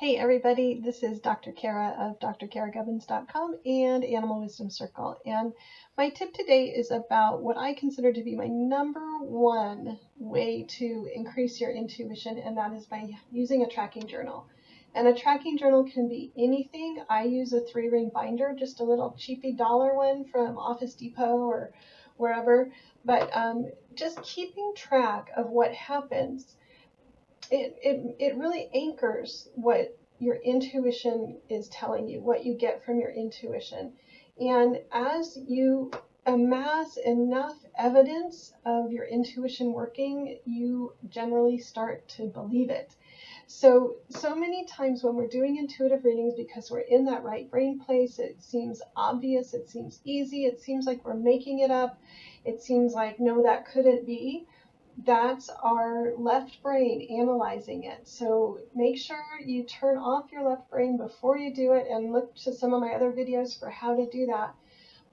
Hey everybody, this is Dr. Cara of drcaragubbins.com and Animal Wisdom Circle. And my tip today is about what I consider to be my number one way to increase your intuition, and that is by using a tracking journal. And a tracking journal can be anything. I use a 3-ring binder, just a little cheapy dollar one from Office Depot or wherever. But just keeping track of what happens, it really anchors what your intuition is telling you, what you get from your intuition. And as you amass enough evidence of your intuition working, you generally start to believe it. So many times when we're doing intuitive readings, because we're in that right brain place, it seems obvious, it seems easy, it seems like we're making it up, it seems like, no, that couldn't be. That's our left brain analyzing it. So make sure you turn off your left brain before you do it, and look to some of my other videos for how to do that.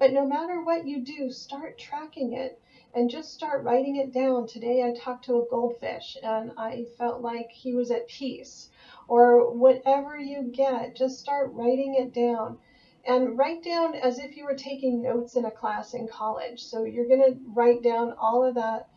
But no matter what you do, start tracking it and just start writing it down. Today I talked to a goldfish and I felt like he was at peace. Or whatever you get, just start writing it down. And write down as if you were taking notes in a class in college. So you're going to write down all of that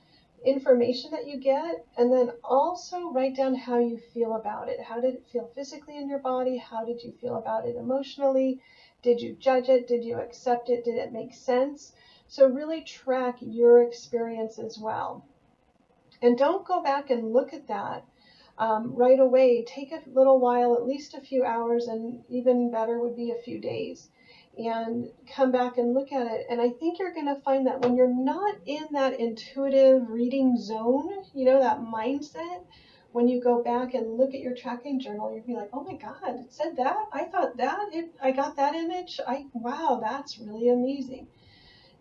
information that you get, and then also write down how you feel about it. How did it feel physically in your body? How did you feel about it emotionally? Did you judge it? Did you accept it? Did it make sense? So really track your experience as well. And don't go back and look at that right away. Take a little while, at least a few hours, and even better would be a few days, and come back and look at it. And I think you're going to find that when you're not in that intuitive reading zone, that mindset, when you go back and look at your tracking journal, you'll be like, oh my God, it said that? I thought that? I got that image? Wow, that's really amazing.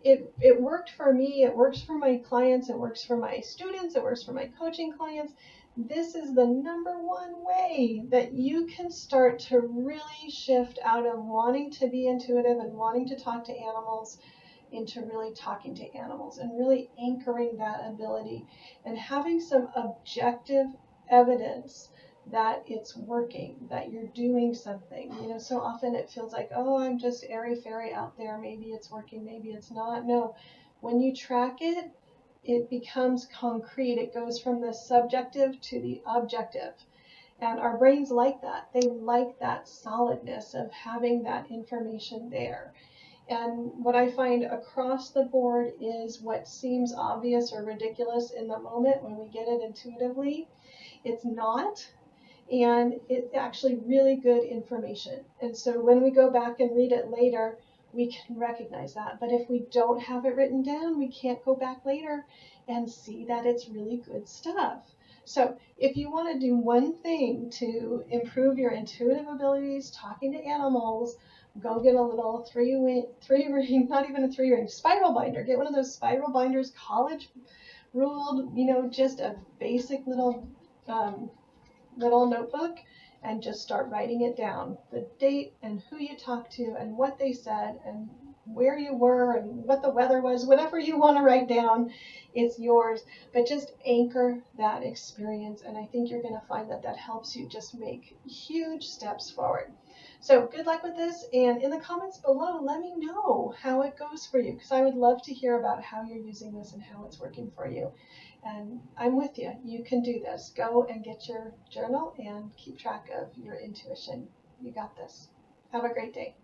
It worked for me, it works for my clients, it works for my students, it works for my coaching clients. This is the number one way that you can start to really shift out of wanting to be intuitive and wanting to talk to animals into really talking to animals, and really anchoring that ability and having some objective evidence that it's working, that you're doing something. So often it feels like, oh, I'm just airy fairy out there. Maybe it's working, maybe it's not. No, when you track it, it becomes concrete. It goes from the subjective to the objective. And our brains like that. They like that solidness of having that information there. And what I find across the board is what seems obvious or ridiculous in the moment when we get it intuitively, it's not. And it's actually really good information. And so when we go back and read it later, we can recognize that. But if we don't have it written down, we can't go back later and see that it's really good stuff. So if you want to do one thing to improve your intuitive abilities talking to animals, go get a little three ring, not even a 3-ring, spiral binder. Get one of those spiral binders, college ruled, just a basic little notebook, and just start writing it down, the date and who you talked to and what they said and where you were and what the weather was. Whatever you want to write down, it's yours, but just anchor that experience. And I think you're going to find that that helps you just make huge steps forward. So good luck with this, and in the comments below, let me know how it goes for you, because I would love to hear about how you're using this and how it's working for you. And I'm with you. You can do this. Go and get your journal and keep track of your intuition. You got this. Have a great day.